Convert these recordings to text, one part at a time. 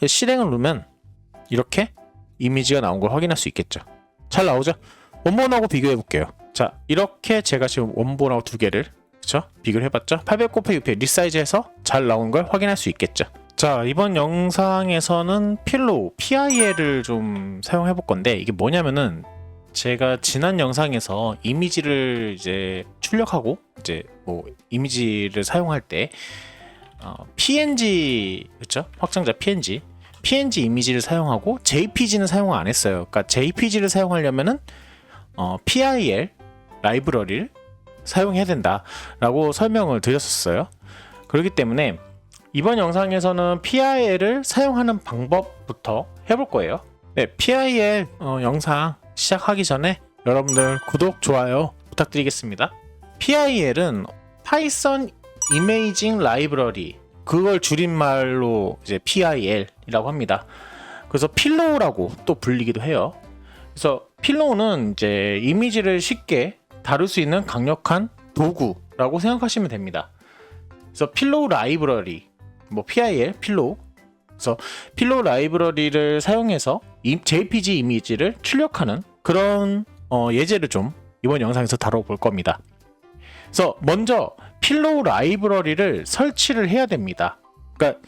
실행을 누르면 이렇게 이미지가 나온 걸 확인할 수 있겠죠. 잘 나오죠? 원본하고 비교해 볼게요. 자, 이렇게 제가 지금 원본하고 두 개를 그쵸? 비교를 해봤죠? 800 곱하기 600 리사이즈해서 잘 나온 걸 확인할 수 있겠죠. 자, 이번 영상에서는 필로우, PIL을 좀 사용해 볼 건데, 이게 뭐냐면은 제가 지난 영상에서 이미지를 이제 출력하고 이제 뭐 이미지를 사용할 때 PNG 그쵸? 확장자 PNG 이미지를 사용하고 JPG는 사용 안 했어요. 그러니까 JPG를 사용하려면은 PIL 라이브러리를 사용해야 된다라고 설명을 드렸었어요. 그렇기 때문에 이번 영상에서는 PIL을 사용하는 방법부터 해볼 거예요. 네, PIL 영상 시작하기 전에 여러분들 구독, 좋아요 부탁드리겠습니다. PIL은 Python Imaging Library, 그걸 줄임말로 이제 PIL이라고 합니다. 그래서 필로우라고 또 불리기도 해요. 그래서 필로우는 이제 이미지를 쉽게 다룰 수 있는 강력한 도구라고 생각하시면 됩니다. 그래서 필로우 라이브러리, 뭐 PIL, 필로우. 그래서 필로우 라이브러리를 사용해서 JPG 이미지를 출력하는 그런 예제를 좀 이번 영상에서 다뤄볼 겁니다. 그래서 먼저 필로우 라이브러리를 설치를 해야 됩니다. 그러니까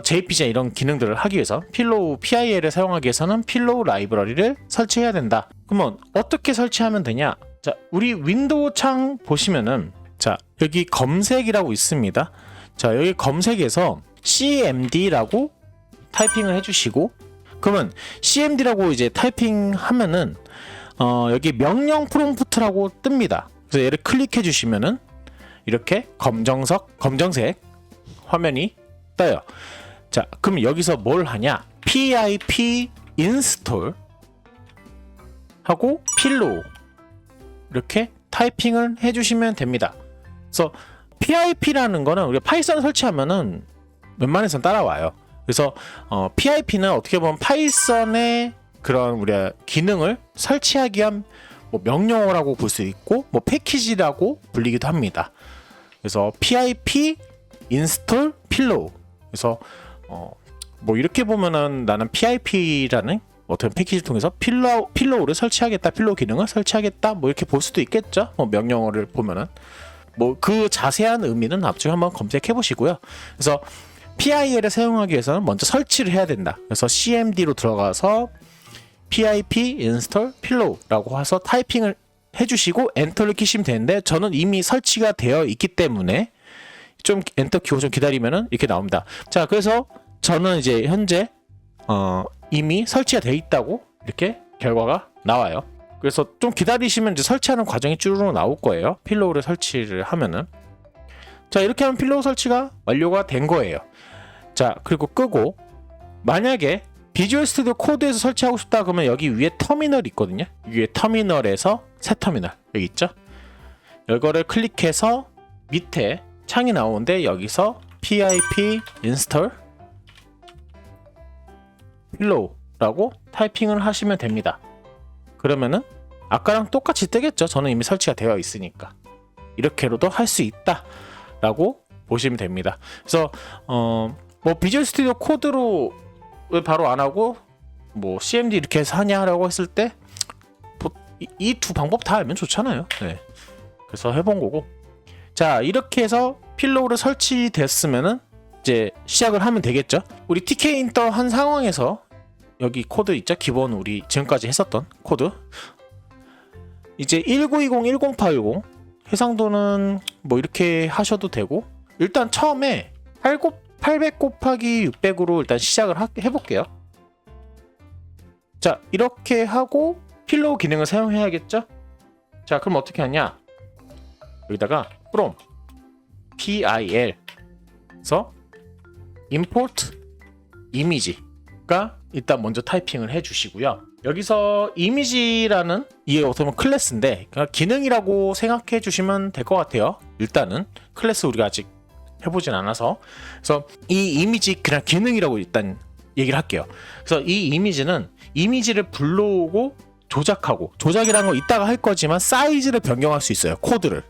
JPG나 이런 기능들을 하기 위해서 필로우 PIL을 사용하기 위해서는 필로우 라이브러리를 설치해야 된다. 그러면 어떻게 설치하면 되냐? 자, 우리 윈도우 창 보시면은 자, 여기 검색이라고 있습니다. 자, 여기 검색에서 cmd라고 타이핑을 해주시고, 그러면 cmd라고 이제 타이핑하면은 여기 명령 프롬프트라고 뜹니다. 그래서 얘를 클릭해 주시면은 이렇게 검정색 화면이 떠요. 자, 그럼 여기서 뭘 하냐? pip install 하고 필로우 이렇게 타이핑을 해주시면 됩니다. 그래서 pip라는 거는 우리가 파이썬 설치하면은 웬만해선 따라와요. 그래서 pip는 어떻게 보면 파이썬의 그런 우리가 기능을 설치하기 위한 뭐 명령어라고 볼 수 있고 뭐 패키지라고 불리기도 합니다. 그래서 pip install pillow. 그래서 뭐 이렇게 보면은 나는 pip라는 어떤 패키지를 통해서 필로우를 설치하겠다, 필로우 기능을 설치하겠다, 뭐 이렇게 볼 수도 있겠죠. 뭐 명령어를 보면은 뭐 그 자세한 의미는 나중에 한번 검색해 보시고요. 그래서 PIL을 사용하기 위해서는 먼저 설치를 해야 된다. 그래서 cmd로 들어가서 pip install pillow라고 해서 타이핑을 해주시고 엔터를 키시면 되는데, 저는 이미 설치가 되어 있기 때문에 좀 엔터 키고 좀 기다리면은 이렇게 나옵니다. 자, 그래서 저는 이제 현재 이미 설치가 되어 있다고 이렇게 결과가 나와요. 그래서 좀 기다리시면 이제 설치하는 과정이 쭈루룩 나올 거예요. 필로우를 설치를 하면은. 자, 이렇게 하면 필로우 설치가 완료가 된 거예요. 자, 그리고 끄고, 만약에 비주얼 스튜디오 코드에서 설치하고 싶다 그러면 여기 위에 터미널 있거든요. 위에 터미널에서 새 터미널 여기 있죠. 이거를 클릭해서 밑에 창이 나오는데 여기서 pip install 필로우라고 타이핑을 하시면 됩니다. 그러면은 아까랑 똑같이 뜨겠죠. 저는 이미 설치가 되어 있으니까. 이렇게로도 할 수 있다 라고 보시면 됩니다. 그래서 뭐 비주얼 스튜디오 코드로 왜 바로 안 하고 뭐 cmd 이렇게 해서 하냐라고 했을 때 이 두 방법 다 알면 좋잖아요. 네. 그래서 해본 거고. 자, 이렇게 해서 필로우를 설치됐으면은 이제 시작을 하면 되겠죠. 우리 tk 인터 한 상황에서 여기 코드 있죠. 기본 우리 지금까지 했었던 코드. 이제 1920, 1080 해상도는 뭐 이렇게 하셔도 되고, 일단 처음에 800 곱하기 600으로 일단 시작을 해볼게요. 자, 이렇게 하고 필로우 기능을 사용해야겠죠. 자, 그럼 어떻게 하냐? 여기다가 from PIL 에서 import image가 일단 먼저 타이핑을 해주시고요. 여기서 이미지라는 이게 어떻게 보면 클래스인데 그냥 기능이라고 생각해 주시면 될 것 같아요. 일단은 클래스 우리가 아직 해보진 않아서. 그래서 이 이미지 그냥 기능이라고 일단 얘기를 할게요. 그래서 이 이미지는 이미지를 불러오고 조작하고, 조작이라는 거 이따가 할 거지만 사이즈를 변경할 수 있어요. 코드를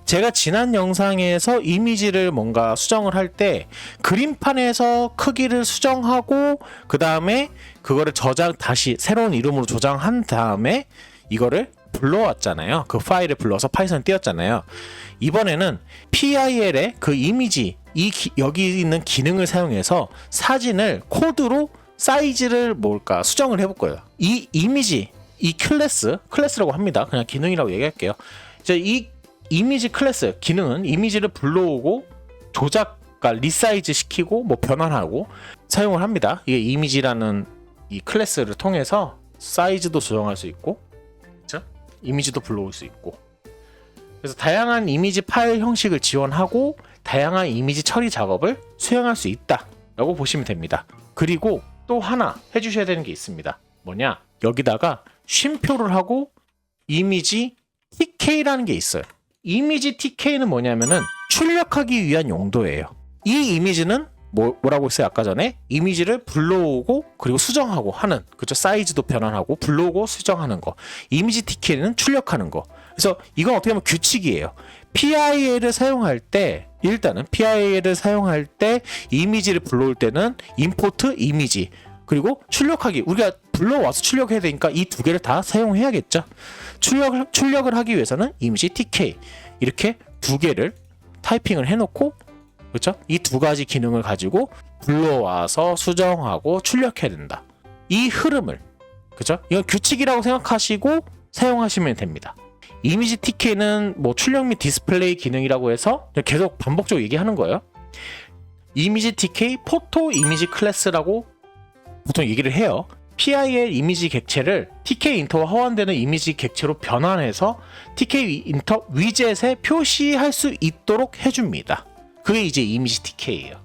제가 지난 영상에서 이미지를 뭔가 수정을 할 때 그림판에서 크기를 수정하고 그 다음에 그거를 다시 새로운 이름으로 저장한 다음에 이거를 불러왔잖아요. 그 파일을 불러서 파이썬 띄웠잖아요. 이번에는 PIL의 그 이미지 여기 있는 기능을 사용해서 사진을 코드로 사이즈를 수정을 해볼 거예요. 이 이미지 이 클래스라고 합니다. 그냥 기능이라고 얘기할게요. 이 이미지 클래스 기능은 이미지를 불러오고 리사이즈 시키고 변환하고 사용을 합니다. 이게 이미지라는 이 클래스를 통해서 사이즈도 조정할 수 있고, 그렇죠? 이미지도 불러올 수 있고. 그래서 다양한 이미지 파일 형식을 지원하고 다양한 이미지 처리 작업을 수행할 수 있다라고 보시면 됩니다. 그리고 또 하나 해주셔야 되는 게 있습니다. 뭐냐? 여기다가 쉼표를 하고 이미지 TK라는 게 있어요. 이미지 TK는 뭐냐면은 출력하기 위한 용도예요. 이 이미지는 뭐라고 했어요? 아까 전에 이미지를 불러오고 그리고 수정하고 하는, 그죠? 사이즈도 변환하고 불러오고 수정하는 거. 이미지 TK는 출력하는 거. 그래서 이건 어떻게 보면 규칙이에요. PIL을 사용할 때 이미지를 불러올 때는 임포트 이미지 그리고 출력하기, 우리가 불러와서 출력해야 되니까 이 두 개를 다 사용해야겠죠. 출력을 하기 위해서는 이미지 TK 이렇게 두 개를 타이핑을 해놓고, 그렇죠? 이 두 가지 기능을 가지고 불러와서 수정하고 출력해야 된다. 이 흐름을, 그렇죠? 이건 규칙이라고 생각하시고 사용하시면 됩니다. 이미지 TK는 출력 및 디스플레이 기능이라고 해서 계속 반복적으로 얘기하는 거예요. 이미지 TK 포토 이미지 클래스라고 보통 얘기를 해요. PIL 이미지 객체를 TK 인터와 호환되는 이미지 객체로 변환해서 TK 인터 위젯에 표시할 수 있도록 해줍니다. 그게 이제 이미지 TK예요.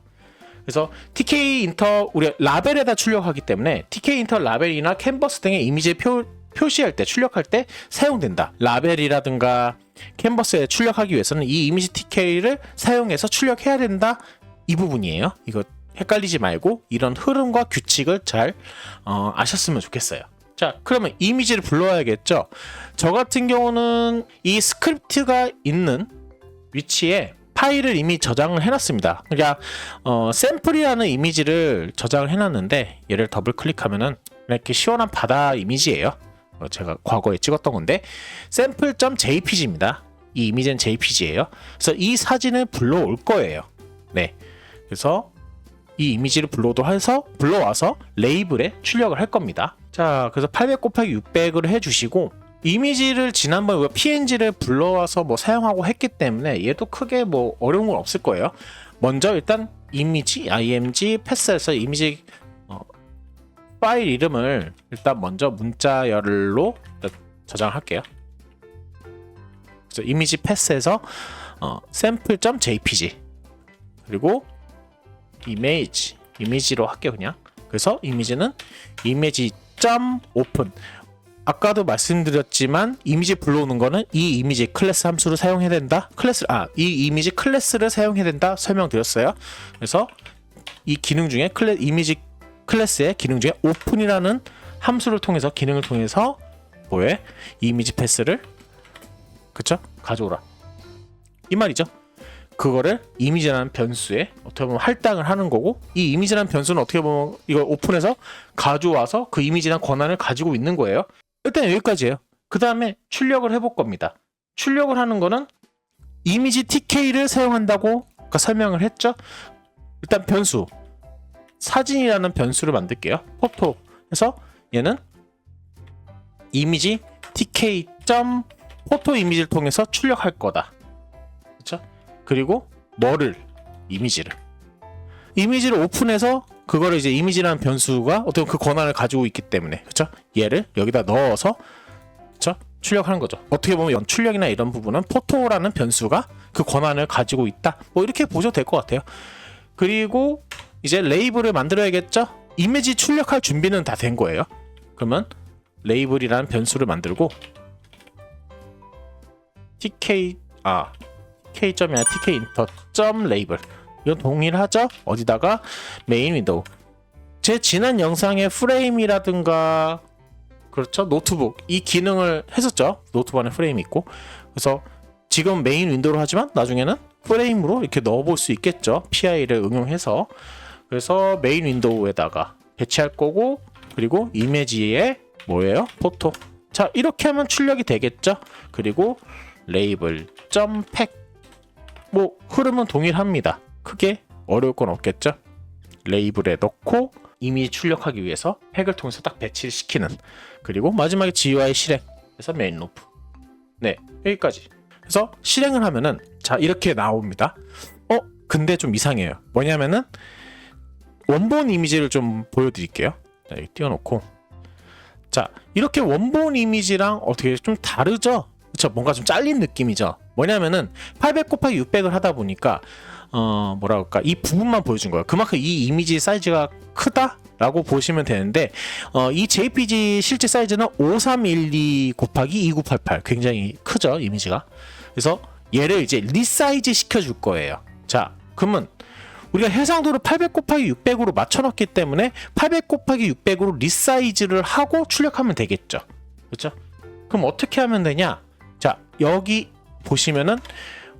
그래서 TK 인터 우리 라벨에다 출력하기 때문에 TK 인터 라벨이나 캔버스 등의 이미지 표시할 때, 출력할 때 사용된다. 라벨이라든가 캔버스에 출력하기 위해서는 이 이미지 TK를 사용해서 출력해야 된다. 이 부분이에요. 이거 헷갈리지 말고 이런 흐름과 규칙을 잘 아셨으면 좋겠어요. 자, 그러면 이미지를 불러야겠죠. 저 같은 경우는 이 스크립트가 있는 위치에 파일을 이미 저장을 해놨습니다. 그러니까 샘플이라는 이미지를 저장을 해놨는데 얘를 더블 클릭하면은 이렇게 시원한 바다 이미지예요. 제가 과거에 찍었던 건데 sample.jpg입니다. 이 이미지는 jpg예요. 그래서 이 사진을 불러올 거예요. 네, 그래서 이 이미지를 불러와서 레이블에 출력을 할 겁니다. 자, 그래서 800 곱하기 600으로 해주시고, 이미지를 지난번에 우리가 PNG를 불러와서 사용하고 했기 때문에 얘도 크게 어려운 건 없을 거예요. 먼저 일단 이미지 img 패스해서 이미지 파일 이름을 일단 먼저 문자열로 저장할게요. 그래서 이미지 패스해서 sample.jpg 그리고 이미지로 할게요. 그냥. 그래서 이미지는 image.open. 아까도 말씀드렸지만 이미지 불러오는 거는 이 이미지 클래스 함수를 사용해야 된다. 이 이미지 클래스를 사용해야 된다 설명드렸어요. 그래서 이 기능 중에 이미지 클래스의 기능 중에 open이라는 함수를 통해서 기능을 통해서 이미지 패스를 가져오라 이 말이죠. 그거를 이미지라는 변수에 어떻게 보면 할당을 하는 거고, 이 이미지라는 변수는 어떻게 보면 이걸 오픈해서 가져와서 그 이미지나 권한을 가지고 있는 거예요. 일단 여기까지예요. 그 다음에 출력을 해볼 겁니다. 출력을 하는 거는 이미지 TK를 사용한다고 아까 설명을 했죠. 일단 변수 사진이라는 변수를 만들게요. 포토 해서 얘는 이미지 TK 포토 이미지를 통해서 출력할 거다. 그렇죠? 그리고 이미지를 오픈해서 그거를 이제 이미지라는 변수가 어떤 그 권한을 가지고 있기 때문에, 그렇죠? 얘를 여기다 넣어서, 그렇죠? 출력하는 거죠. 어떻게 보면 출력이나 이런 부분은 포토라는 변수가 그 권한을 가지고 있다. 이렇게 보셔도 될 것 같아요. 그리고 이제 레이블을 만들어야겠죠? 이미지 출력할 준비는 다 된 거예요. 그러면 레이블이라는 변수를 만들고 TK.이 아니라 TKinter.label 이건 동일하죠? 어디다가 메인 윈도우. 제 지난 영상에 프레임이라든가, 그렇죠? 노트북 이 기능을 했었죠. 노트북 안에 프레임이 있고. 그래서 지금 메인 윈도우로 하지만 나중에는 프레임으로 이렇게 넣어볼 수 있겠죠. PI를 응용해서. 그래서 메인 윈도우에다가 배치할 거고, 그리고 이미지에 뭐예요? 포토. 자, 이렇게 하면 출력이 되겠죠. 그리고 레이블 .팩 뭐 흐름은 동일합니다. 크게 어려울 건 없겠죠. 레이블에 넣고 이미지 출력하기 위해서 팩을 통해서 딱 배치를 시키는. 그리고 마지막에 GUI 실행해서 메인 루프. 네, 여기까지. 그래서 실행을 하면은 자, 이렇게 나옵니다. 근데 좀 이상해요. 뭐냐면은 원본 이미지를 좀 보여드릴게요. 자, 여기 띄워놓고. 자, 이렇게 원본 이미지랑 어떻게 좀 다르죠? 그쵸? 뭔가 좀 잘린 느낌이죠? 뭐냐면은 800 곱하기 600을 하다 보니까 뭐라 그럴까, 이 부분만 보여준 거예요. 그만큼 이 이미지 사이즈가 크다라고 보시면 되는데, 이 JPG 실제 사이즈는 5312 곱하기 2988, 굉장히 크죠, 이미지가. 그래서 얘를 이제 리사이즈 시켜줄 거예요. 자, 그러면 우리가 해상도를 800 곱하기 600으로 맞춰놨기 때문에 800 곱하기 600으로 리사이즈를 하고 출력하면 되겠죠. 그렇죠? 그럼 어떻게 하면 되냐? 자, 여기 보시면은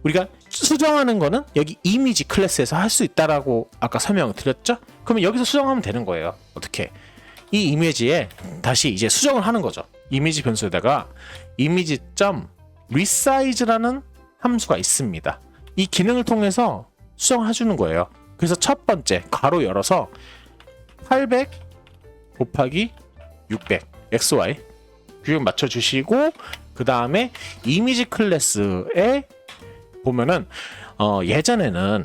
우리가 수정하는 거는 여기 이미지 클래스에서 할 수 있다라고 아까 설명을 드렸죠? 그러면 여기서 수정하면 되는 거예요. 어떻게? 이 이미지에 다시 이제 수정을 하는 거죠. 이미지 변수에다가 이미지.resize라는 함수가 있습니다. 이 기능을 통해서 수정해 주는 거예요. 그래서 첫 번째 가로 열어서 800 곱하기 600 XY 균형 맞춰 주시고, 그 다음에 이미지 클래스에 보면은 예전에는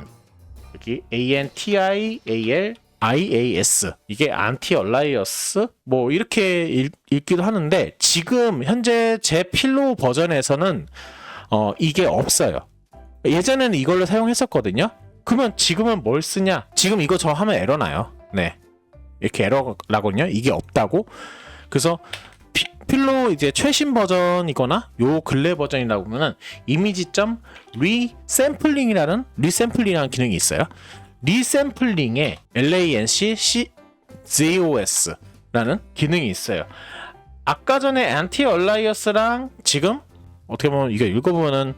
여기 ANTIAL IAS 이게 안티 얼라이어스 뭐 이렇게 읽기도 하는데, 지금 현재 제 필로우 버전에서는 이게 없어요. 예전에는 이걸로 사용했었거든요. 그러면 지금은 뭘 쓰냐? 지금 이거 저 하면 에러 나요. 네, 이렇게 에러 나거든요. 이게 없다고. 그래서 필로 이제 최신 버전이거나 요 근래 버전이라고 보면은 이미지.리샘플링이라는 기능이 있어요. 리샘플링에 LANCZOS라는 기능이 있어요. 아까 전에 안티 얼라이어스랑 지금 어떻게 보면 이거 읽어보면은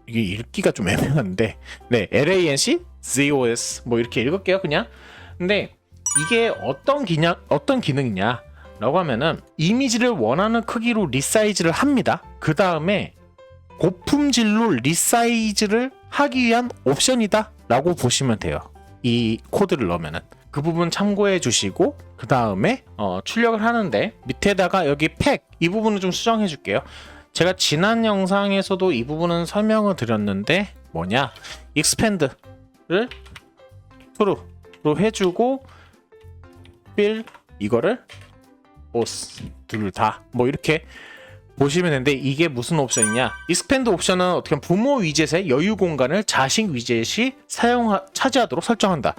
이게 읽기가 좀 애매한데, 네, LANCZOS 뭐 이렇게 읽을게요, 그냥. 근데 이게 어떤 기능이냐라고 하면은 이미지를 원하는 크기로 리사이즈를 합니다. 그 다음에 고품질로 리사이즈를 하기 위한 옵션이다 라고 보시면 돼요. 이 코드를 넣으면은 그 부분 참고해 주시고, 그 다음에 출력을 하는데 밑에다가 여기 팩 이 부분을 좀 수정해 줄게요. 제가 지난 영상에서도 이 부분은 설명을 드렸는데, 뭐냐, expand를 true로 해주고 필 이거를 보스 둘 다 뭐 이렇게 보시면 되는데, 이게 무슨 옵션이냐? expand 옵션은 어떻게 보면 부모 위젯의 여유 공간을 자식 위젯이 차지하도록 설정한다.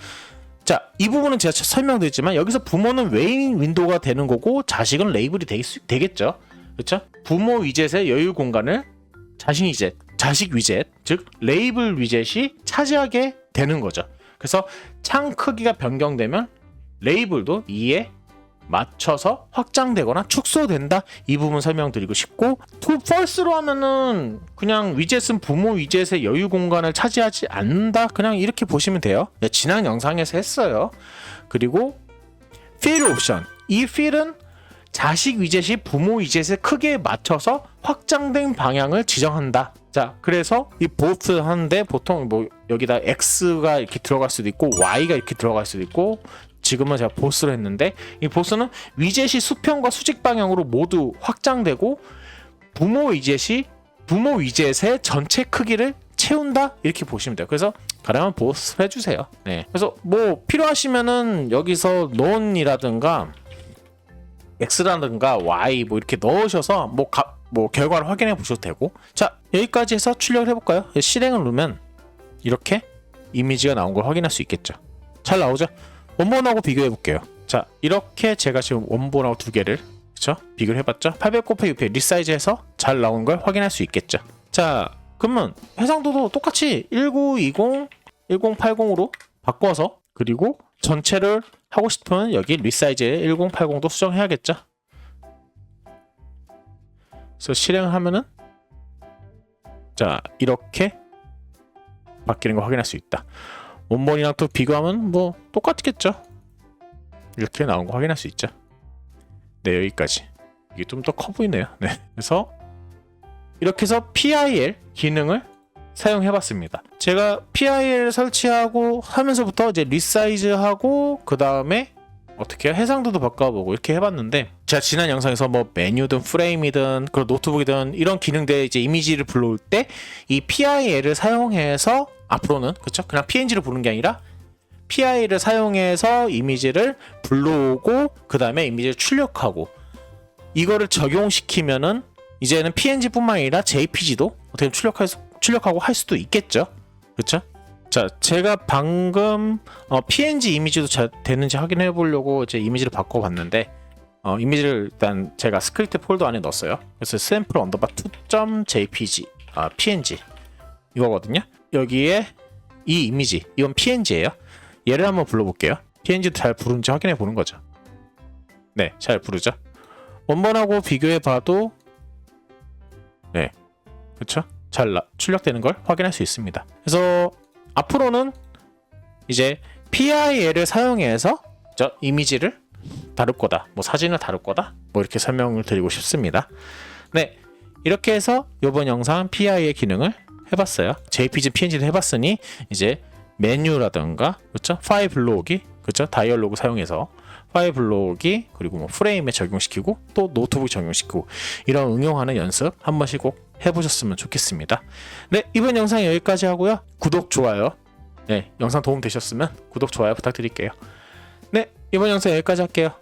자, 이 부분은 제가 설명드렸지만 여기서 부모는 메인 윈도우가 되는 거고 자식은 레이블이 되겠죠. 그렇죠? 부모 위젯의 여유 공간을 자식 위젯, 즉 레이블 위젯이 차지하게 되는 거죠. 그래서 창 크기가 변경되면 레이블도 이에 맞춰서 확장되거나 축소된다. 이 부분 설명드리고 싶고, false로 하면은 그냥 위젯은 부모 위젯의 여유 공간을 차지하지 않는다. 그냥 이렇게 보시면 돼요. 네, 지난 영상에서 했어요. 그리고 fill 옵션, 이 fill은 자식 위젯이 부모 위젯의 크기에 맞춰서 확장된 방향을 지정한다. 자, 그래서 이 보스 하는데 보통 뭐 여기다 X가 이렇게 들어갈 수도 있고 Y가 이렇게 들어갈 수도 있고, 지금은 제가 보스로 했는데, 이 보스는 위젯이 수평과 수직 방향으로 모두 확장되고 부모 위젯의 전체 크기를 채운다. 이렇게 보시면 돼요. 그래서 가능하면 보스를 해주세요. 네. 그래서 뭐 필요하시면은 여기서 none이라든가 X라든가 Y 뭐 이렇게 넣으셔서 뭐 결과를 확인해 보셔도 되고. 자, 여기까지 해서 출력을 해볼까요? 실행을 누르면 이렇게 이미지가 나온 걸 확인할 수 있겠죠. 잘 나오죠? 원본하고 비교해 볼게요. 자, 이렇게 제가 지금 원본하고 두 개를 그쵸? 비교를 해봤죠? 800 곱하기 600 리사이즈해서 잘 나온 걸 확인할 수 있겠죠. 자, 그러면 해상도도 똑같이 1920, 1080으로 바꿔서, 그리고 전체를 하고 싶으면 여기 리사이즈에 1080도 수정해야겠죠. 그래서 실행을 하면은 자 이렇게 바뀌는 거 확인할 수 있다. 원본이랑 또 비교하면 뭐 똑같겠죠. 이렇게 나온 거 확인할 수 있죠. 네, 여기까지. 이게 좀 더 커 보이네요. 네, 그래서 이렇게 해서 PIL 기능을 사용해봤습니다. 제가 PIL 설치하고 하면서부터 이제 리사이즈하고 그 다음에 어떻게 해상도도 바꿔보고 이렇게 해봤는데, 제가 지난 영상에서 뭐 메뉴든 프레임이든 그리고 노트북이든 이런 기능들 이제 이미지를 불러올 때 이 PIL을 사용해서 앞으로는 그쵸? 그냥 PNG를 부르는 게 아니라 PIL을 사용해서 이미지를 불러오고 그 다음에 이미지를 출력하고 이거를 적용시키면은 이제는 PNG뿐만 아니라 JPG도 어떻게 출력하고 할 수도 있겠죠, 그렇죠? 자, 제가 방금 PNG 이미지도 잘 되는지 확인해 보려고 이제 이미지를 바꿔봤는데 이미지를 일단 제가 스크립트 폴더 안에 넣었어요. 그래서 sample underbar 2.jpg PNG 이거거든요. 여기에 이 이미지 이건 PNG예요. 얘를 한번 불러볼게요. PNG도 잘 부르는지 확인해 보는 거죠. 네, 잘 부르죠. 원본하고 비교해봐도 네, 그렇죠? 잘 출력되는 걸 확인할 수 있습니다. 그래서 앞으로는 이제 PIL을 사용해서 저 이미지를 다룰 거다, 뭐 사진을 다룰 거다, 뭐 이렇게 설명을 드리고 싶습니다. 네, 이렇게 해서 이번 영상 PIL 기능을 해봤어요. JPG, PNG도 해봤으니 이제 메뉴라든가 그렇죠? 파일 불러오기, 그렇죠? 다이얼로그 사용해서 파일 불러오기 그리고 뭐 프레임에 적용시키고 또 노트북 적용시키고 이런 응용하는 연습 한 번씩 꼭 해보셨으면 좋겠습니다. 네, 이번 영상 여기까지 하고요. 구독, 좋아요. 네, 영상 도움 되셨으면 구독, 좋아요 부탁드릴게요. 네, 이번 영상 여기까지 할게요.